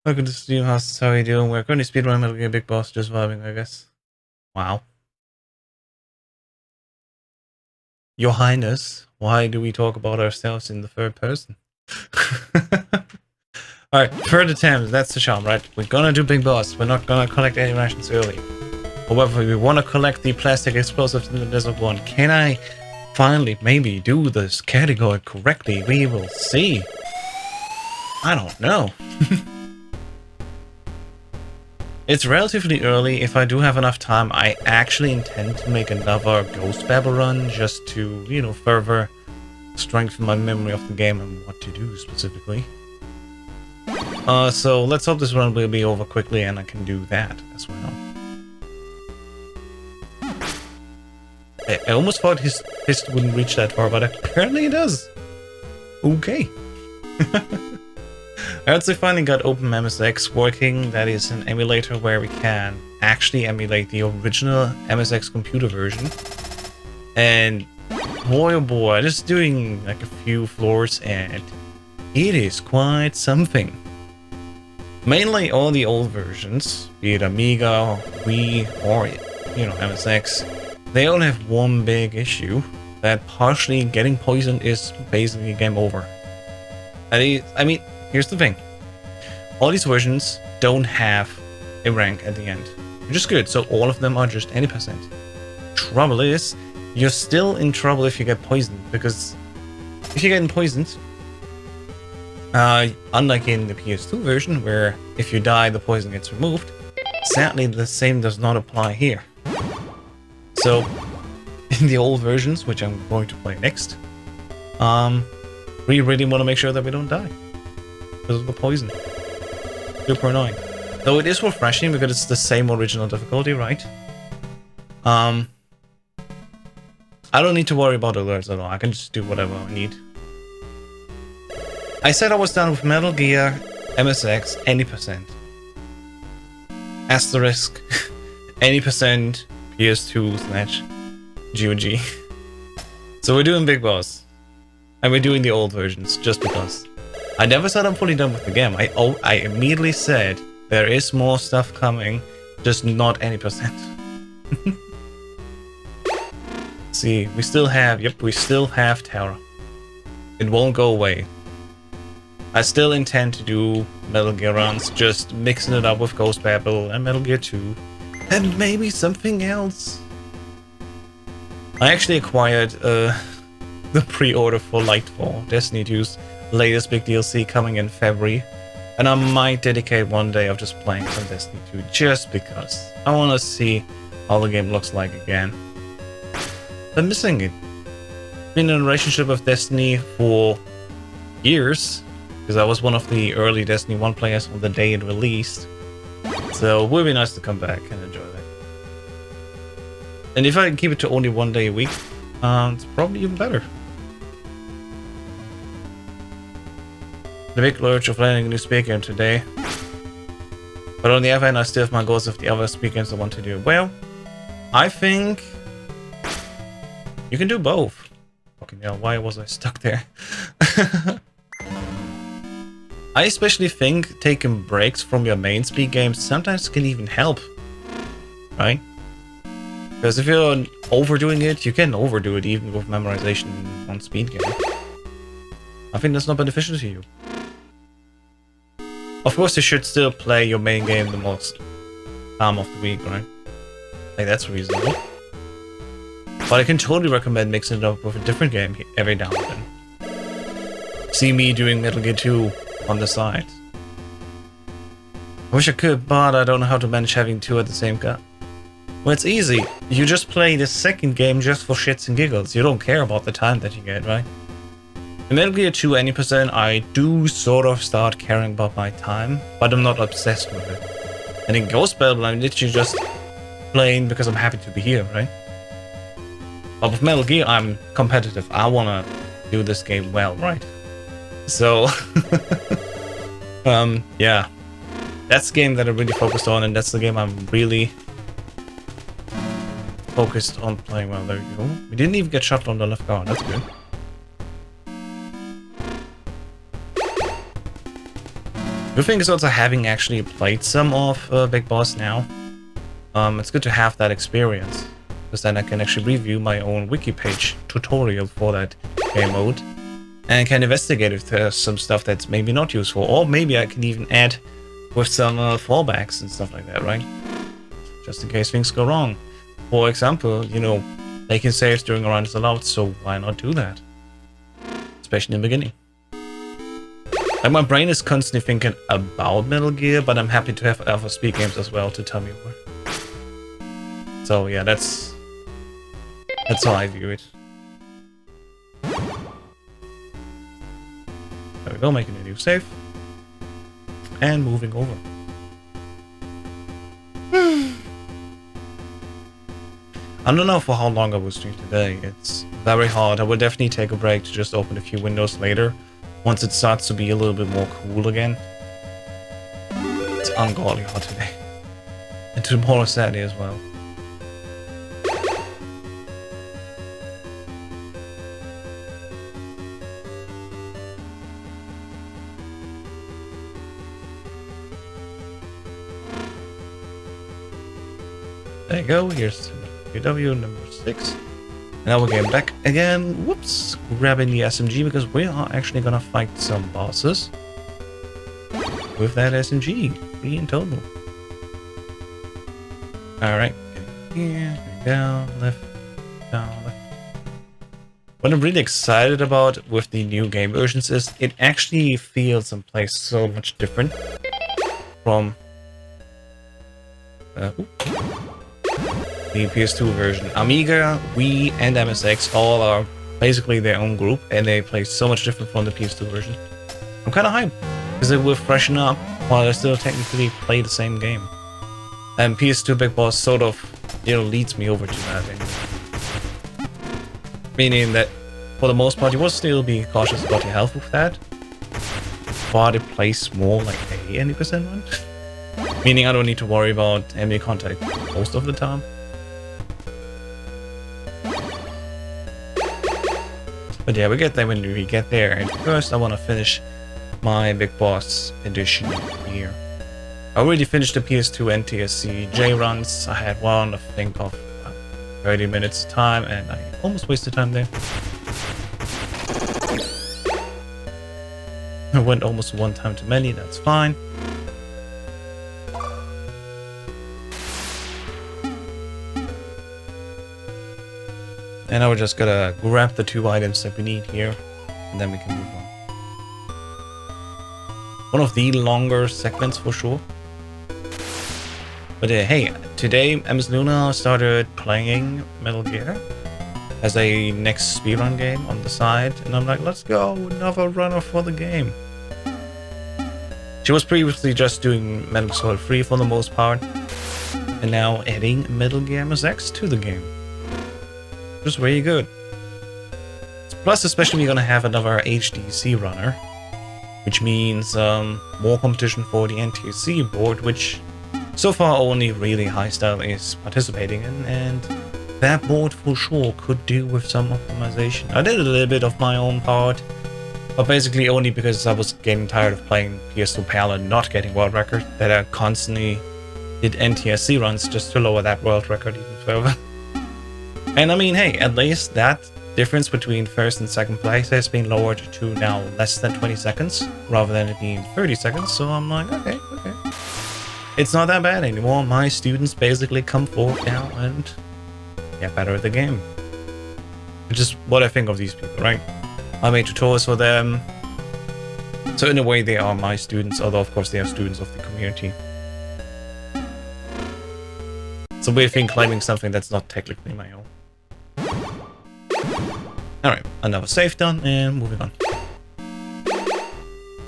Welcome to Steam House. How are you doing? We're currently speedrunning Metal Gear Big Boss, just vibing, I guess. Wow. Your Highness, why do we talk about ourselves in the third person? Alright, third attempt, that's the charm, right? We're gonna do Big Boss. We're not gonna collect any rations early. However, we want to collect the plastic explosives in the Desert One. Can I finally maybe do this category correctly? We will see. I don't know. It's relatively early. If I do have enough time, I actually intend to make another Ghost Babble run just to, you know, further strengthen my memory of the game and what to do specifically. So let's hope this run will be over quickly and I can do that as well. I almost thought his fist wouldn't reach that far, but apparently it does. Okay. I also finally got Open MSX working. That is an emulator where we can actually emulate the original MSX computer version. And boy oh boy, just doing like a few floors and it is quite something. Mainly all the old versions, be it Amiga, Wii, or, you know, MSX, they all have one big issue, that partially getting poisoned is basically game over. I mean, here's the thing. All these versions don't have a rank at the end, which is good, so all of them are just any percent. Trouble is, you're still in trouble if you get poisoned, because if you're getting poisoned, unlike in the PS2 version, where if you die, the poison gets removed, sadly the same does not apply here. So, in the old versions, which I'm going to play next, we really want to make sure that we don't die because of the poison. Super annoying. Though it is refreshing because it's the same original difficulty, right? I don't need to worry about alerts at all. I can just do whatever I need. I said I was done with Metal Gear MSX any percent. Asterisk any percent PS2/GOG. So we're doing Big Boss. And we're doing the old versions, just because. I never said I'm fully done with the game. I immediately said there is more stuff coming, just not any percent. See, we still have Terra. It won't go away. I still intend to do Metal Gear runs, just mixing it up with Ghost Babble and Metal Gear 2. And maybe something else. I actually acquired the pre-order for Lightfall, Destiny 2's latest big DLC coming in February. And I might dedicate one day of just playing some Destiny 2 just because. I want to see how the game looks like again. I'm missing it. Been in a relationship with Destiny for years, because I was one of the early Destiny 1 players on the day it released. So it would be nice to come back and enjoy that. And if I can keep it to only one day a week, it's probably even better. The big lurch of landing a new speed game today. But on the other hand, I still have my goals of the other speed games I want to do. Well, I think you can do both. Fucking hell, why was I stuck there? I especially think taking breaks from your main speed games sometimes can even help, right? Because if you're overdoing it, you can overdo it even with memorization on speed game. I think that's not beneficial to you. Of course, you should still play your main game the most time of the week, right? Like, that's reasonable. But I can totally recommend mixing it up with a different game every now and then. See me doing Metal Gear 2 on the side. I wish I could, but I don't know how to manage having two at the same time. Well, it's easy. You just play the second game just for shits and giggles. You don't care about the time that you get, right? In Metal Gear 2 any percent, I do sort of start caring about my time, but I'm not obsessed with it. And in Ghost Babble, I'm literally just playing because I'm happy to be here, right? But with Metal Gear, I'm competitive. I wanna do this game well, right? So, yeah. That's the game that I'm really focused on, and that's the game I'm really focused on playing well. There you go. We didn't even get shot on the left guard. That's good. Good thing is also having actually played some of Big Boss now. It's good to have that experience, because then I can actually review my own wiki page tutorial for that game mode and can investigate if there's some stuff that's maybe not useful, or maybe I can even add with some fallbacks and stuff like that, right? Just in case things go wrong. For example, you know, making saves during a run is allowed, so why not do that? Especially in the beginning. Like, my brain is constantly thinking about Metal Gear, but I'm happy to have other speed games as well to tell me more. So yeah, that's how I view it. There we go, making a new save. And moving over. I don't know for how long I will stream today. It's very hard. I will definitely take a break to just open a few windows later, once it starts to be a little bit more cool again. It's ungodly hot today. And tomorrow Saturday as well. There you go, here's PW number 6. Now we're getting back again. Whoops, grabbing the SMG because we are actually gonna fight some bosses with that SMG. 3 in total. Alright, here, down, left, down, left. What I'm really excited about with the new game versions is it actually feels and plays so much different from the PS2 version. Amiga, Wii, and MSX all are basically their own group, and they play so much different from the PS2 version. I'm kind of hyped, because it will freshen up while I still technically play the same game. And PS2 Big Boss sort of, you know, leads me over to that thing. Meaning that, for the most part, you will still be cautious about your health with that, but it plays more like a 80% run. Meaning I don't need to worry about enemy contact most of the time. But yeah, we get there when we get there. And first I want to finish my Big Boss edition here. I already finished the PS2 NTSC J runs. I had one, I think, of 30 minutes time, and I almost wasted time there. I went almost one time too many, that's fine. And now we're just gonna grab the 2 items that we need here, and then we can move on. One of the longer segments for sure. But hey, today MS Luna started playing Metal Gear as a next speedrun game on the side, and I'm like, let's go, another runner for the game. She was previously just doing Metal Gear Solid 3 for the most part, and now adding Metal Gear MSX to the game. Just really good. Plus, especially we're gonna have another HDC runner, which means more competition for the NTSC board, which so far only really High Style is participating in, and that board for sure could do with some optimization. I did a little bit of my own part, but basically only because I was getting tired of playing PS2 PAL and not getting world record, that I constantly did NTSC runs just to lower that world record even further. And I mean, hey, at least that difference between first and second place has been lowered to now less than 20 seconds, rather than it being 30 seconds, so I'm like, okay. It's not that bad anymore. My students basically come forward now and get better at the game. Which is what I think of these people, right? I made tutorials for them, so in a way they are my students, although of course they are students of the community. It's a weird thing claiming something that's not technically my own. Alright, another save done, and moving on.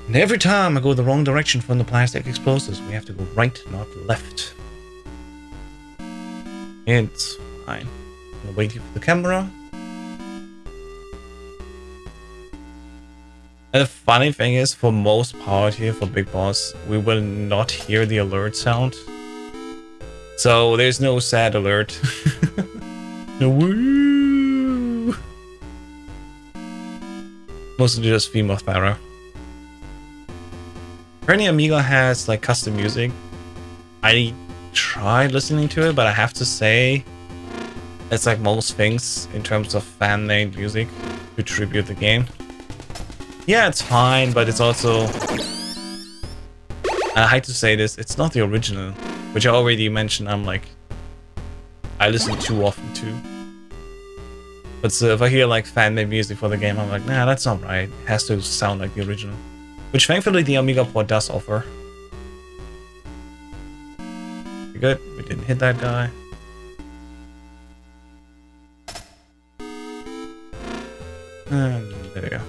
And every time I go the wrong direction from the plastic explosives, we have to go right, not left. It's fine. I'm waiting for the camera. And the funny thing is, for most part here, for Big Boss, we will not hear the alert sound. So there's no sad alert. No woo! Mostly just female Farah. Apparently Amiga has like custom music. I tried listening to it, but I have to say it's like most things in terms of fan-made music to tribute the game. Yeah, it's fine, but it's also... I hate to say this, it's not the original, which I already mentioned. I listen too often too. But so if I hear like fan-made music for the game, I'm like, nah, that's not right. It has to sound like the original. Which thankfully the Amiga port does offer. Good, we didn't hit that guy. And there we go.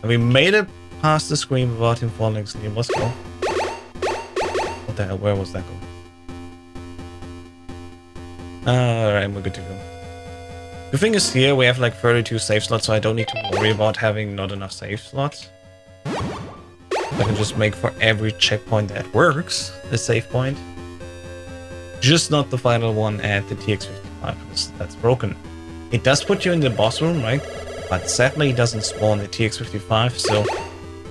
And we made it past the screen without him falling asleep. Let's go. What the hell? Where was that going? Alright, we're good to go. The thing is, here we have like 32 save slots, so I don't need to worry about having not enough save slots. I can just make for every checkpoint that works a save point. Just not the final one at the TX55, because that's broken. It does put you in the boss room, right? But sadly it doesn't spawn the TX55, so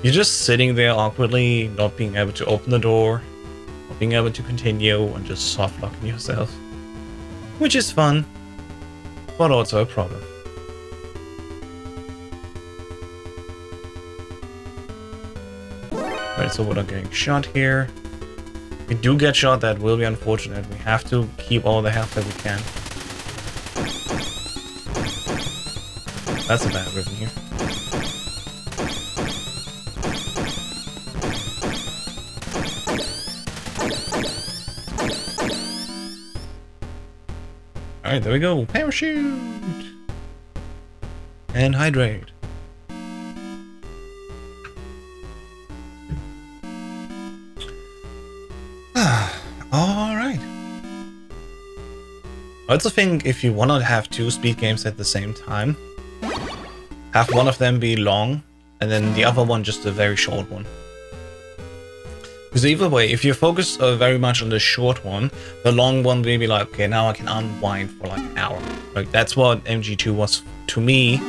you're just sitting there awkwardly, not being able to open the door, not being able to continue, and just soft locking yourself. Which is fun, but also a problem. Right, so we're not getting shot here. If we do get shot, that will be unfortunate. We have to keep all the health that we can. That's a bad rhythm here. Alright, there we go. Parachute! And hydrate. Alright. I also think if you want to have two speed games at the same time, have one of them be long, and then the other one just a very short one. Because either way, if you focus very much on the short one, the long one will be like, okay, now I can unwind for like an hour. Like that's what MG2 was to me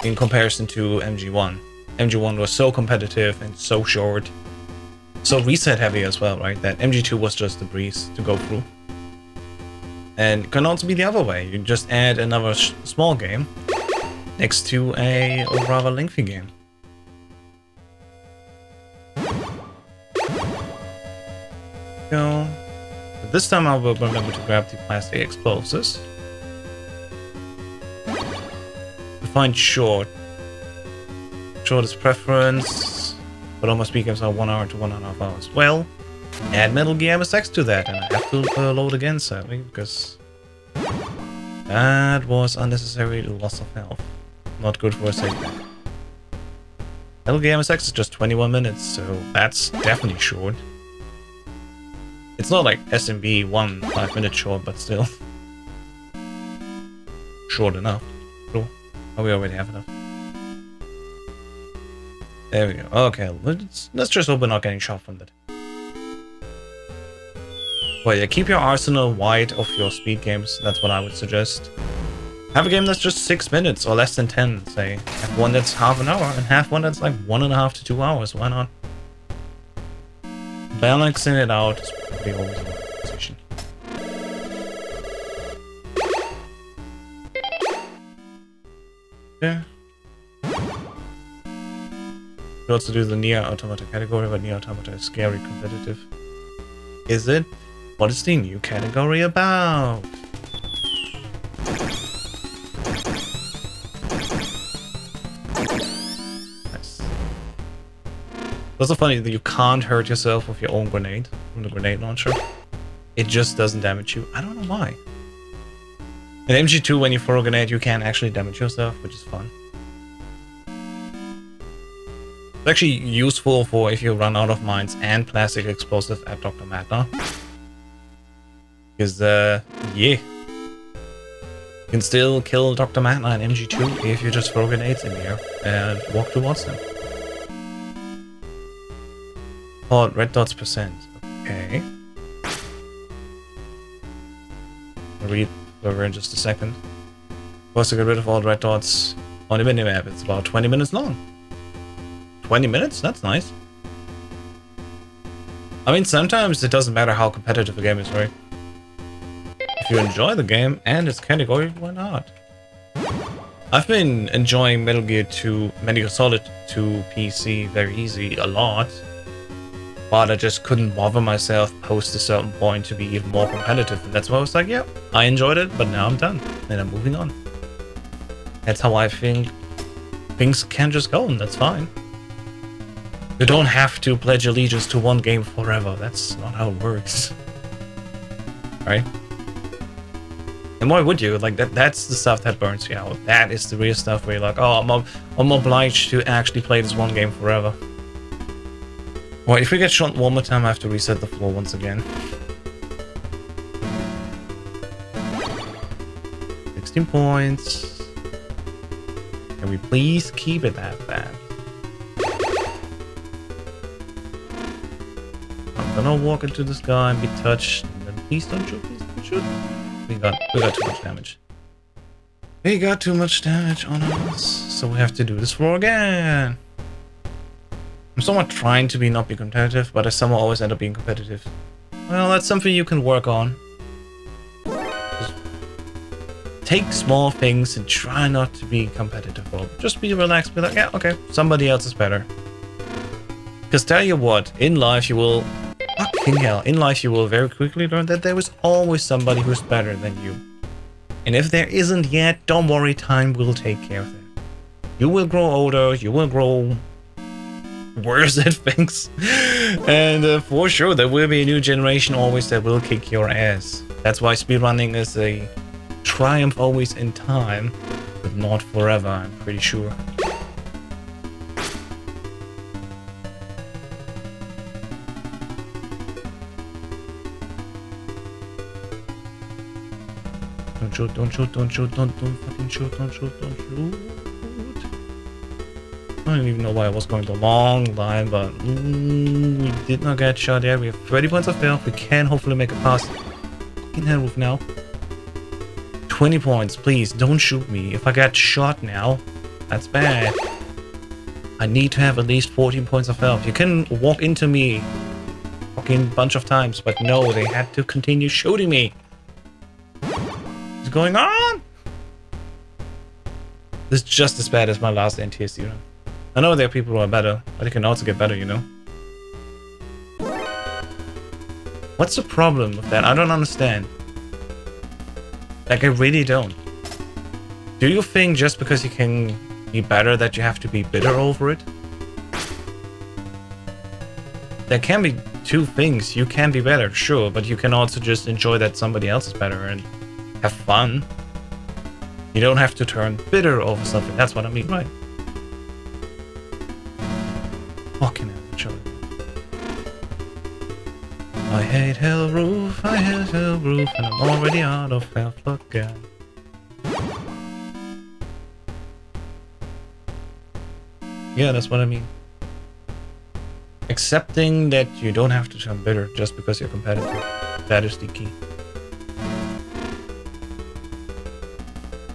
in comparison to MG1. MG1 was so competitive and so short, so reset heavy as well, right? That MG2 was just a breeze to go through. And it can also be the other way. You just add another small game next to a rather lengthy game. Go. But this time I will remember to grab the plastic explosives. To find short. Short is preference, but all my speed games are 1 hour to 1.5 hours. Well, add Metal Gear MSX to that, and I have to load again, sadly, because that was unnecessary loss of health. Not good for a save. Metal Gear MSX is just 21 minutes, so that's definitely short. It's not like SMB 1 5-minute short, but still short enough. Cool. Oh, we already have enough. There we go. Okay, let's just hope we're not getting shot from that. Well, yeah, keep your arsenal wide of your speed games. That's what I would suggest. Have a game that's just 6 minutes or less than 10, say. Have one that's half an hour and have one that's like 1.5 to 2 hours. Why not? Balancing it out is probably always a good position. Yeah. We also do the Nier Automata category, but Nier Automata is scary competitive. Is it? What is the new category about? Nice. It's also funny that you can't hurt yourself with your own grenade from the grenade launcher. It just doesn't damage you. I don't know why. In MG2, when you throw a grenade, you can actually damage yourself, which is fun. It's actually useful for if you run out of mines and plastic explosives at Dr. Magna. Because, yeah. You can still kill Dr. Magna and MG2 if you just throw grenades in the air and walk towards them. Oh, red dots percent. Okay. I'll read over in just a second. Supposed to get rid of all red dots on the minimap. It's about 20 minutes long. 20 minutes? That's nice. I mean, sometimes it doesn't matter how competitive a game is, right? If you enjoy the game and its category, why not? I've been enjoying Metal Gear Solid 2 PC very easy a lot, but I just couldn't bother myself post a certain point to be even more competitive, and that's why I was like, yeah, I enjoyed it, but now I'm done, and I'm moving on. That's how I think things can just go, and that's fine. You don't have to pledge allegiance to one game forever. That's not how it works. Right? And why would you? Like, that's the stuff that burns you out. That is the real stuff where you're like, oh, I'm obliged to actually play this one game forever. Well, if we get shot one more time, I have to reset the floor once again. 16 points. Can we please keep it that bad? I'm gonna walk into this guy and be touched. And then please don't shoot, please don't shoot. We got too much damage. We got too much damage on us, so we have to do this floor again. I'm somewhat trying to not be competitive, but I somehow always end up being competitive. Well, that's something you can work on. Just take small things and try not to be competitive. Or just be relaxed, be like, yeah, okay, somebody else is better. Because tell you what, in life you will... Fucking hell, in life you will very quickly learn that there is always somebody who's better than you. And if there isn't yet, don't worry, time will take care of that. You will grow older, you will grow worse at things. And for sure, there will be a new generation always that will kick your ass. That's why speedrunning is a triumph always in time, but not forever, I'm pretty sure. Don't shoot, don't fucking shoot, don't shoot. I don't even know why I was going the long line, but we did not get shot yet. We have 30 points of fail. We can hopefully make it past fucking head roof now. 20 points, please, don't shoot me. If I get shot now, that's bad. I need to have at least 14 points of health. You can walk into me fucking bunch of times, but no, they had to continue shooting me. What's going on? This is just as bad as my last NTSC run. I know there are people who are better, but it can also get better, you know? What's the problem with that? I don't understand. Like, I really don't. Do you think just because you can be better that you have to be bitter over it? There can be two things. You can be better, sure, but you can also just enjoy that somebody else is better and have fun. You don't have to turn bitter over something. That's what I mean, right? Fucking hell, I hate hell roof, I hate hell roof, and I'm already out of health again. Yeah, that's what I mean. Accepting that you don't have to turn bitter just because you're competitive. That is the key.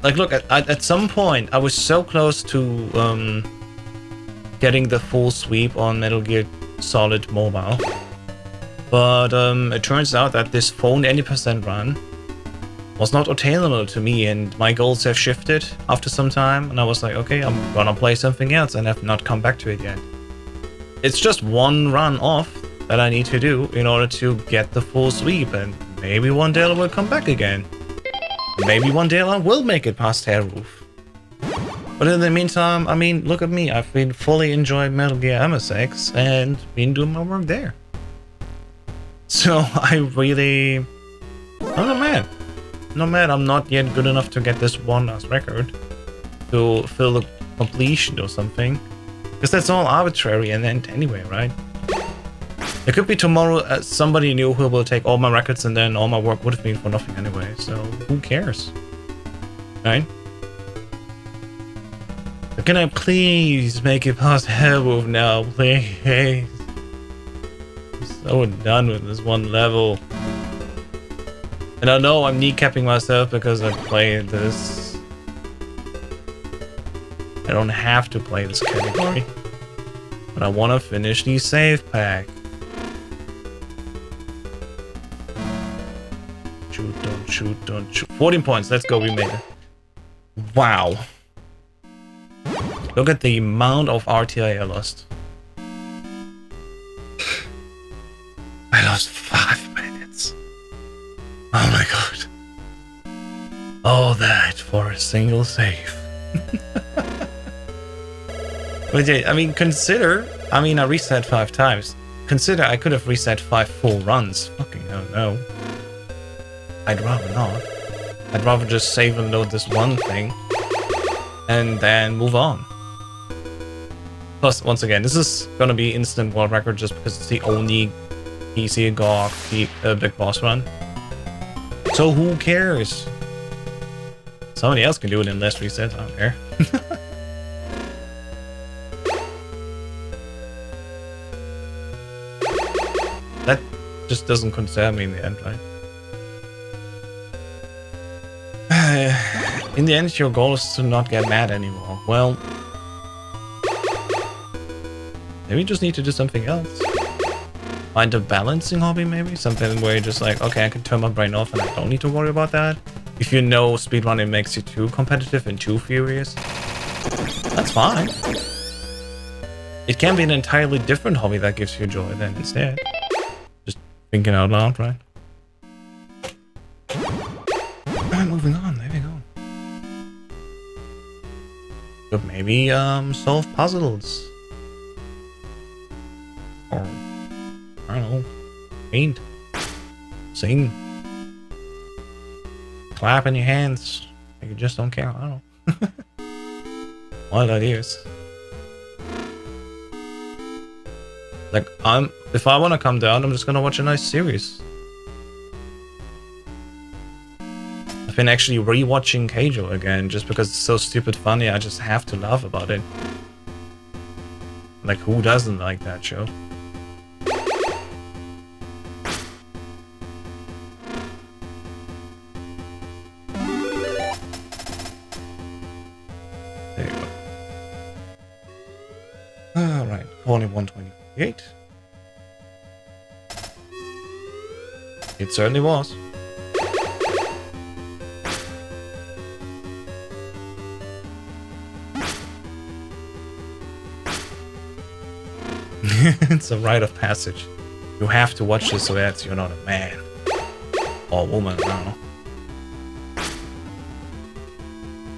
Like, look, at some point, I was so close to getting the full sweep on Metal Gear Solid Mobile. But it turns out that this phone 80% run was not attainable to me, and my goals have shifted after some time, and I was like, okay, I'm gonna play something else, and have not come back to it yet. It's just one run off that I need to do in order to get the full sweep, and maybe one day I will come back again. Maybe one day I will make it past Hair Roof. But in the meantime, I mean, look at me. I've been fully enjoying Metal Gear MSX and been doing my work there. So I really... I'm not mad. Not mad I'm not yet good enough to get this one last record to fill the completion or something. Because that's all arbitrary and then anyway, right? It could be tomorrow somebody new who will take all my records and then all my work would have been for nothing anyway. So who cares? Right? But can I please make it past Hellwolf now, please? So done with this one level. And I know I'm kneecapping myself because I played this. I don't have to play this category. But I want to finish the save pack. Shoot, don't shoot, don't shoot. 14 points, let's go, we made it. Wow. Look at the amount of RTA I lost. I lost 5 minutes. Oh my god. All that for a single save. But yeah, I mean, consider... I mean, I reset 5 times. Consider I could have reset 5 full runs. Fucking hell no. I'd rather not. I'd rather just save and load this one thing. And then move on. Plus, once again, this is gonna be instant world record just because it's the only PC GOG big boss run. So who cares? Somebody else can do it in less resets, I don't care. That just doesn't concern me in the end, right? In the end, your goal is to not get mad anymore. Well, maybe you just need to do something else. Find a balancing hobby, maybe? Something where you're just like, okay, I can turn my brain off and I don't need to worry about that. If you know speedrunning makes you too competitive and too furious, that's fine. It can be an entirely different hobby that gives you joy then instead. Just thinking out loud, right? Alright, moving on, there we go. But maybe solve puzzles. Or I don't know, paint, sing, clap in your hands. You just don't care. I don't know. Wild ideas. Like if I want to come down, I'm just gonna watch a nice series. I've been actually rewatching Keijo again just because it's so stupid funny. I just have to laugh about it. Like, who doesn't like that show? There you go. Alright, only 128. It certainly was. It's a rite of passage. You have to watch this, so that you're not a man or a woman. I don't know. I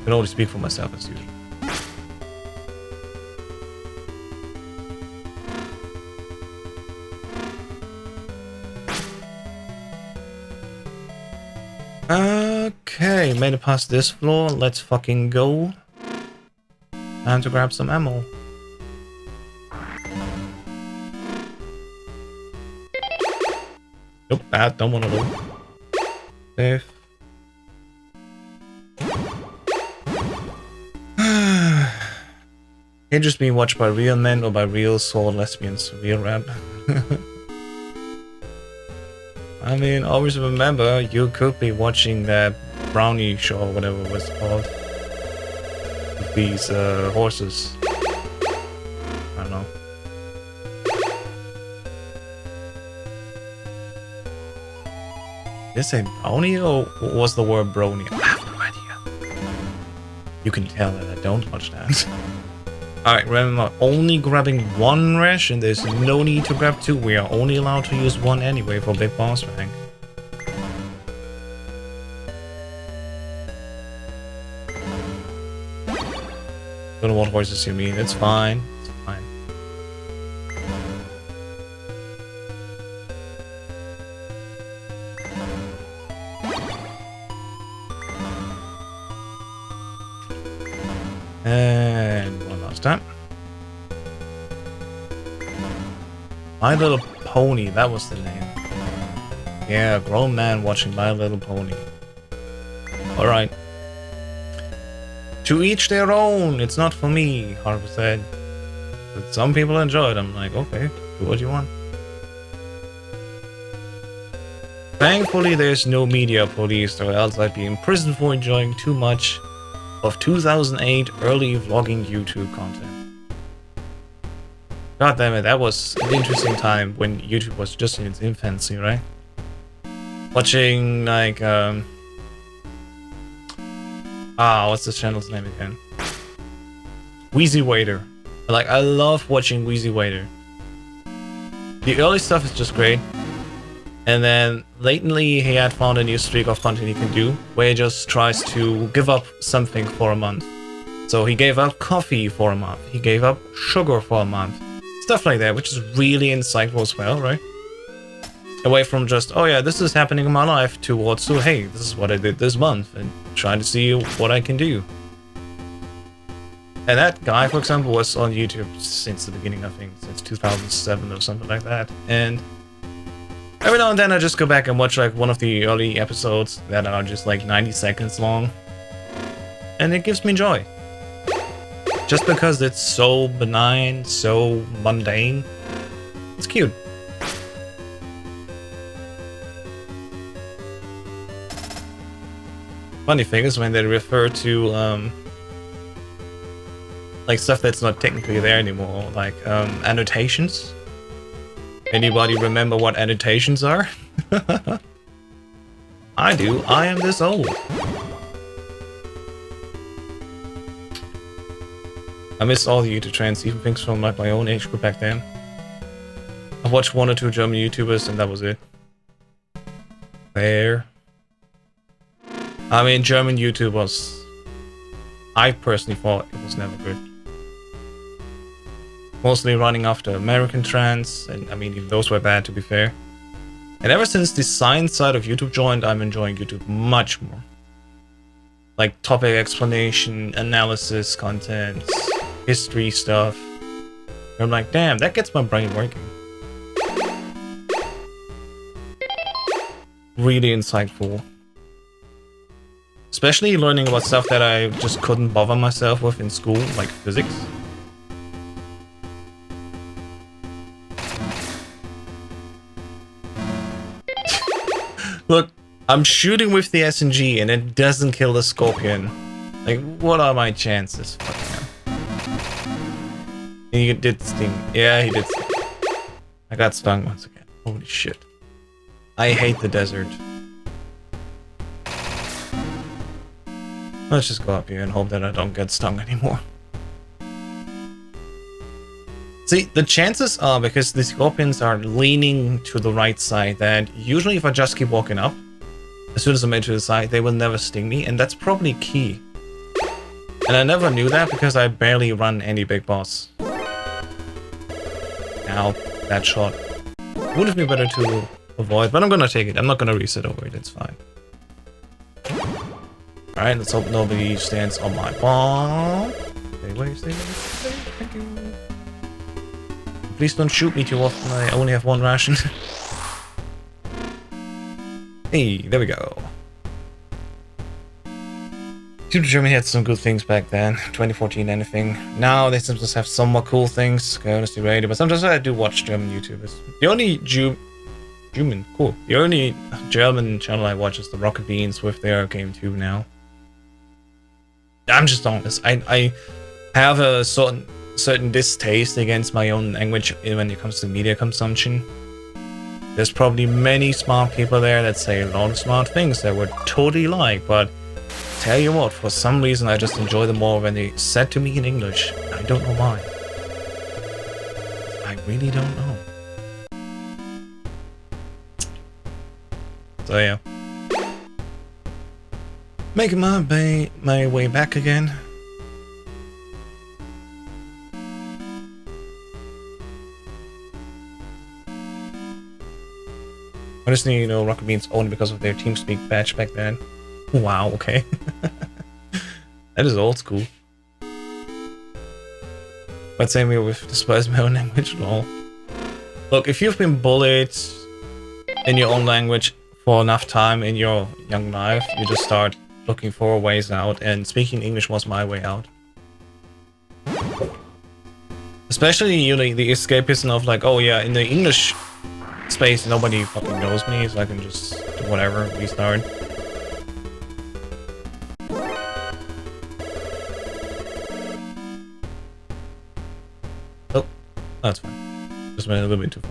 can only speak for myself as usual. Okay, made it past this floor. Let's fucking go. Time to grab some ammo. Nope, I don't want to load. Safe. Can't just be watched by real men or by real soul lesbians. Real rap. I mean, always remember, you could be watching that brownie show or whatever it was called. With these horses. I don't know. Did I say brownie or was the word brony? I have no idea. You can tell that I don't watch that. Alright, remember, only grabbing one ration. There's no need to grab two. We are only allowed to use one anyway for big boss rank. Don't know what horses you mean. It's fine. It's fine. And one last time. My Little Pony, that was the name. Yeah, a grown man watching My Little Pony. Alright. To each their own. It's not for me, Harper said. But some people enjoy it. I'm like, okay, do what you want. Thankfully, there's no media police, or else I'd be in prison for enjoying too much of 2008 early vlogging YouTube content. God damn it, that was an interesting time when YouTube was just in its infancy, right? Watching, like, what's this channel's name again? Wheezy Waiter. Like, I love watching Wheezy Waiter. The early stuff is just great. And then, lately, he had found a new streak of content he can do, where he just tries to give up something for a month. So he gave up coffee for a month. He gave up sugar for a month. Stuff like that, which is really insightful as well, right? Away from just, oh yeah, this is happening in my life, towards, so hey, this is what I did this month, and trying to see what I can do. And that guy, for example, was on YouTube since the beginning, I think, since 2007 or something like that. And every now and then I just go back and watch like one of the early episodes that are just like 90 seconds long. And it gives me joy. Just because it's so benign, so mundane. It's cute. Funny thing is when they refer to like stuff that's not technically there anymore, like annotations. Anybody remember what annotations are? I do. I am this old. I miss all the YouTube trends, even things from like my own age group back then. I've watched 1 or 2 German YouTubers and that was it. There. I mean, German YouTube was... I personally thought it was never good. Mostly running after American trends, and I mean, even those were bad to be fair. And ever since the science side of YouTube joined, I'm enjoying YouTube much more. Like topic explanation, analysis, content, history stuff. I'm like, damn, that gets my brain working. Really insightful. Especially learning about stuff that I just couldn't bother myself with in school, like physics. Look, I'm shooting with the SMG and it doesn't kill the scorpion. Like, what are my chances? He did sting. Yeah, he did sting. I got stung once again. Holy shit. I hate the desert. Let's just go up here and hope that I don't get stung anymore. See, the chances are, because the scorpions are leaning to the right side, that usually if I just keep walking up, as soon as I'm to the side, they will never sting me, and that's probably key. And I never knew that because I barely run any big boss. Ow, that shot. Would have been better to avoid, but I'm gonna take it. I'm not gonna reset over it, it's fine. Alright, let's hope nobody stands on my bomb. Stay away, stay away, stay away. Thank you. Please don't shoot me too often, I only have 1 ration. Hey, there we go. YouTube Germany had some good things back then, 2014 anything. Now they sometimes have some more cool things, honestly rated, but sometimes I do watch German YouTubers. The only The only German channel I watch is the Rocket Beans with their Game 2 now. I'm just honest. I have a certain distaste against my own language when it comes to media consumption. There's probably many smart people there that say a lot of smart things that would totally like, but tell you what, for some reason I just enjoy them more when they said to me in English. I don't know why. I really don't know. So yeah. Making my way back again. Honestly, you know, Rocket Beans only because of their TeamSpeak badge back then. Wow, okay. That is old school. But same here with despise my own language and all. Look, if you've been bullied in your own language for enough time in your young life, you just start looking for ways out, and speaking English was my way out. Especially, you know, the escapism of like, oh yeah, in the English space, nobody fucking knows me, so I can just do whatever, restart. Oh, that's fine. Just went a little bit too far.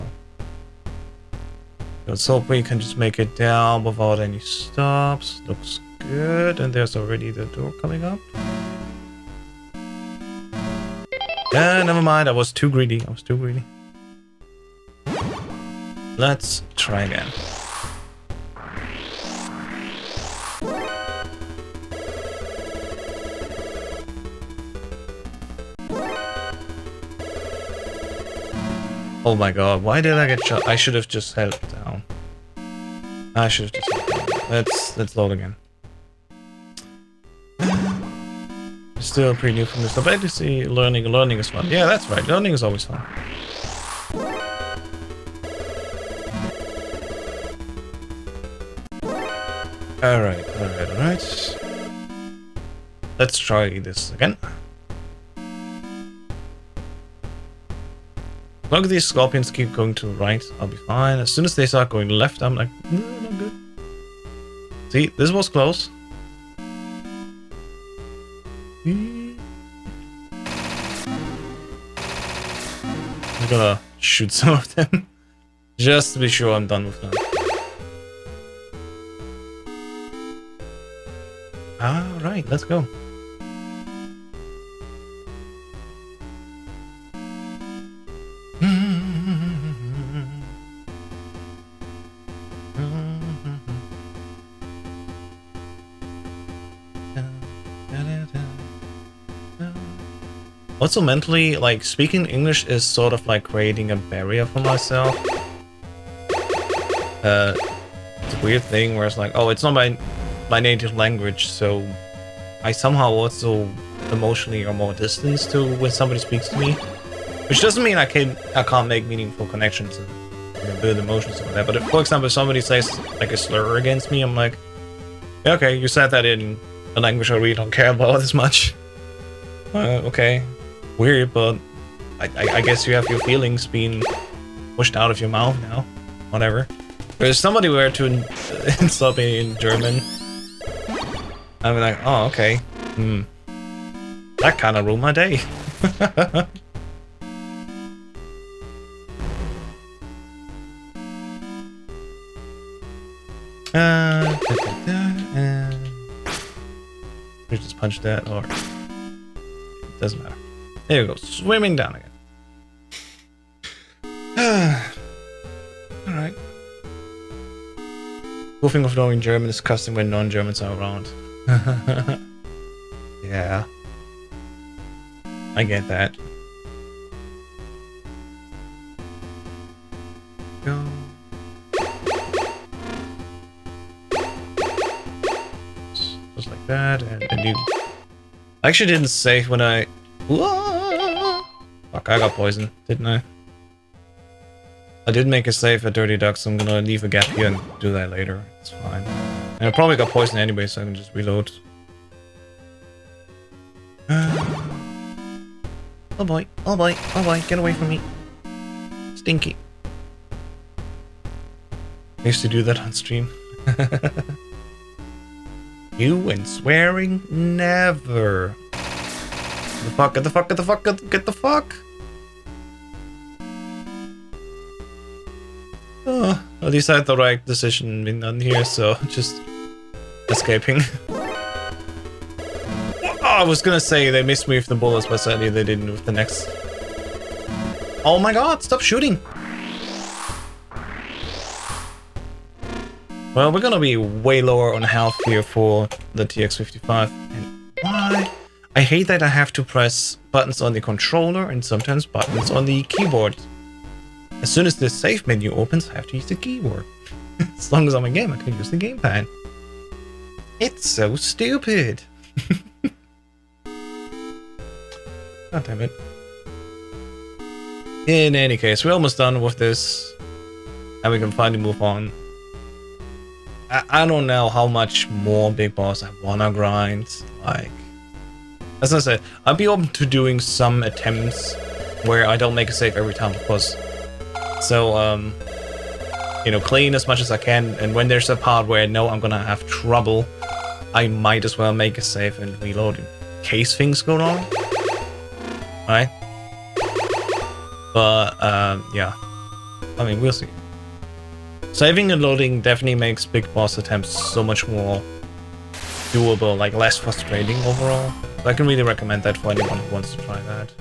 Let's hope we can just make it down without any stops. Looks good, and there's already the door coming up. Yeah, never mind, I was too greedy. Let's try again. Oh my god, why did I get shot? I should have just held it down. Let's load again. Still pretty new from this. I bet you see learning is fun. Yeah, that's right. Learning is always fun. Alright. Let's try this again. As long as these scorpions keep going to the right, I'll be fine. As soon as they start going left, I'm like, no, not good. See, this was close. I'm gonna shoot some of them, just to be sure I'm done with them. Alright, let's go. Also mentally, like, speaking English is sort of like creating a barrier for myself. It's a weird thing where it's like, oh, it's not my native language, so I somehow also emotionally are more distanced to when somebody speaks to me. Which doesn't mean I can't make meaningful connections and build emotions or whatever. But if, for example, if somebody says like a slur against me, I'm like, yeah, okay, you said that in a language I really don't care about as much. Okay. Weird, but I guess you have your feelings being pushed out of your mouth now. Whatever. If somebody were to insult me in German, I'd be like, oh, okay. That kind of ruined my day. We just punch that, or it doesn't matter. There we go, swimming down again. Alright. Cool thing of knowing German is custom when non-Germans are around. Yeah. I get that. Go. Just like that, and then you... I actually didn't save when I... Whoa! Fuck, I got poisoned, didn't I? I did make a save at Dirty Duck, so I'm gonna leave a gap here and do that later. It's fine. And I probably got poisoned anyway, so I can just reload. Oh boy, oh boy, oh boy, get away from me. Stinky. I used to do that on stream. You and swearing, never. Get the fuck, get the fuck, get the fuck, get the fuck! Oh, at least I had the right decision being done here, so just escaping. I was gonna say they missed me with the bullets, but sadly they didn't with the next. Oh my god, stop shooting! Well, we're gonna be way lower on health here for the TX55. And why? I hate that I have to press buttons on the controller and sometimes buttons on the keyboard. As soon as the save menu opens, I have to use the keyboard. As long as I'm in game, I can use the gamepad. It's so stupid. God damn it. In any case, we're almost done with this. And we can finally move on. I don't know how much more Big Boss I wanna grind. Like, as I said, I'd be open to doing some attempts where I don't make a save every time, of course. So, you know, clean as much as I can. And when there's a part where I know I'm gonna have trouble, I might as well make a save and reload in case things go wrong. Right? But, yeah. I mean, we'll see. Saving and loading definitely makes big boss attempts so much more doable, like less frustrating overall. So I can really recommend that for anyone who wants to try that.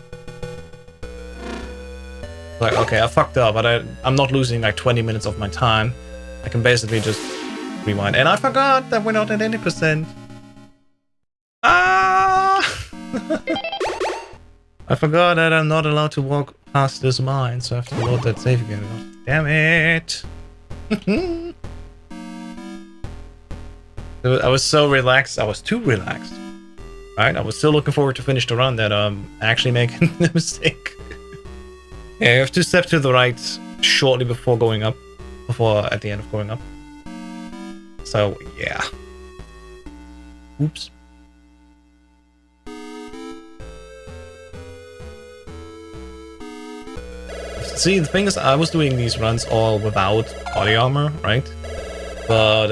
Like, okay, I fucked up, but I'm not losing like 20 minutes of my time. I can basically just rewind. And I forgot that we're not at 80%. Ah! I forgot that I'm not allowed to walk past this mine, so I have to load that save again. Damn it! I was so relaxed. I was too relaxed. Right? I was still looking forward to finish the run that actually making the mistake. Yeah, you have to step to the right shortly before going up. At the end of going up. So, yeah. Oops. See, the thing is, I was doing these runs all without body armor, right? But,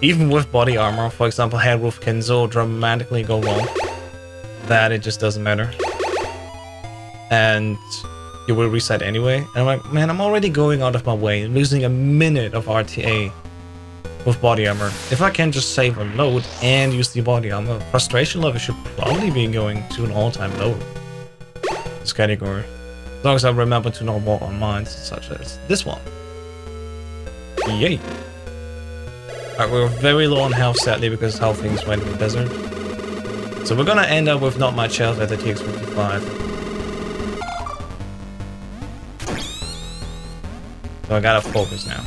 even with body armor, for example, Headwolf can so dramatically go wrong that it just doesn't matter. And you will reset anyway. And I'm like, man, I'm already going out of my way, losing a minute of RTA with body armor. If I can just save a load and use the body armor, frustration level should probably be going to an all-time low. This category. As long as I remember to not walk on mines such as this one. Yay! Alright, we're very low on health sadly because how things went in the desert. So we're gonna end up with not much health at the TX55. So I gotta focus now.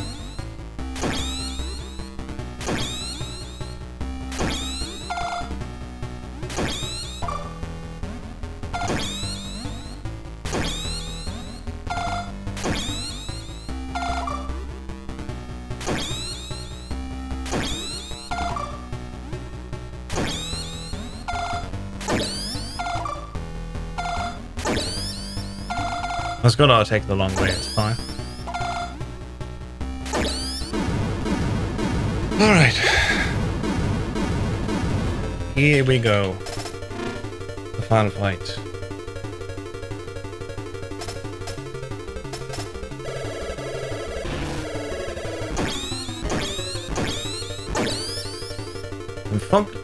I was gonna take the long way, it's fine. Alright. Here we go. The final fight.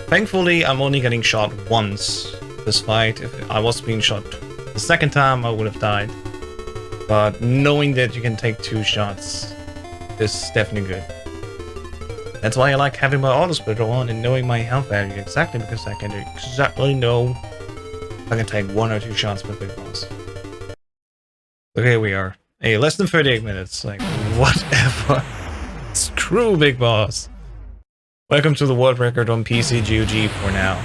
Thankfully, I'm only getting shot once this fight. If I was being shot the second time, I would have died. But knowing that you can take 2 shots is definitely good. That's why I like having my auto splitter on and knowing my health value exactly, because I can exactly know I can take 1 or 2 shots with Big Boss. So here we are. Hey, less than 38 minutes. Like, whatever. Screw Big Boss. Welcome to the world record on PC GOG for now.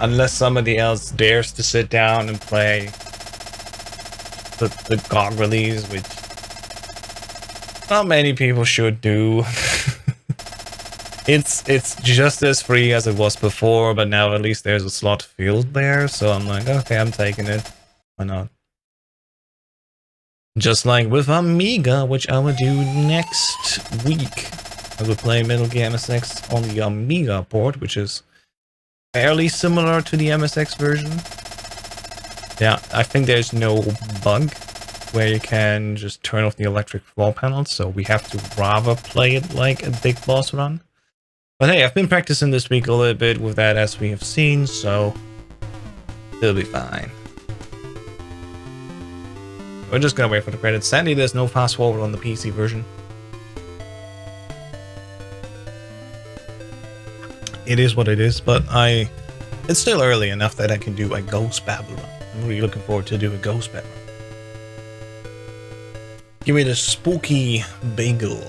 Unless somebody else dares to sit down and play the GOG release, which not many people should do. It's just as free as it was before, but now at least there's a slot filled there, so I'm like, okay, I'm taking it. Why not? Just like with Amiga, which I will do next week. I will play Metal Gear MSX on the Amiga port, which is fairly similar to the MSX version. Yeah, I think there's no bug where you can just turn off the electric floor panels, so we have to rather play it like a big boss run. But hey, I've been practicing this week a little bit with that, as we have seen, so it'll be fine. We're just gonna wait for the credits. Sadly, there's no fast forward on the PC version. It is what it is, but it's still early enough that I can do a Ghost Babble run. I'm really looking forward to do a Ghost Babble run. Give me the spooky bagel.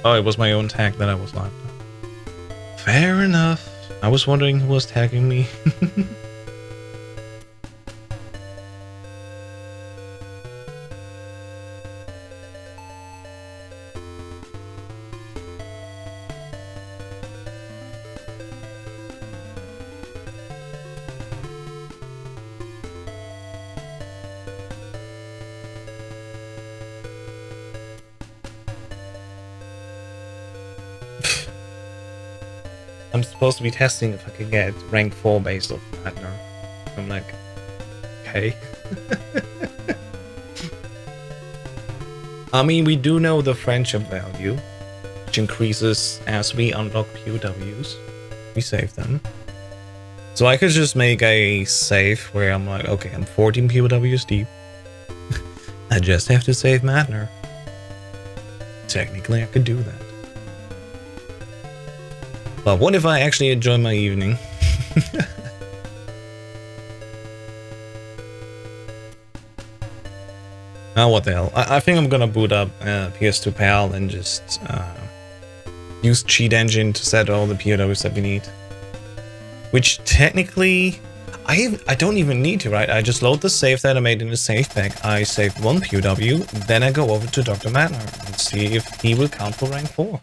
Oh, it was my own tag that I was live. Fair enough. I was wondering who was tagging me. I'm supposed to be testing if I can get rank 4 based off partner. I'm like, okay. I mean, we do know the friendship value, which increases as we unlock POWs. We save them. So I could just make a save where I'm like, okay, I'm 14 POWs deep. I just have to save Madner. Technically, I could do that. But what if I actually enjoy my evening? Oh, what the hell. I think I'm gonna boot up PS2 PAL and just use Cheat Engine to set all the POWs that we need. Which technically, I don't even need to, right? I just load the save that I made in the save pack. I save one POW, then I go over to Dr. Madner and see if he will count for rank 4.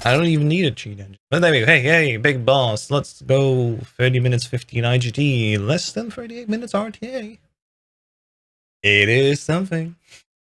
I don't even need a cheat engine. But there we go. Hey, big boss. Let's go 30 minutes 15 IGT, less than 38 minutes RTA. It is something.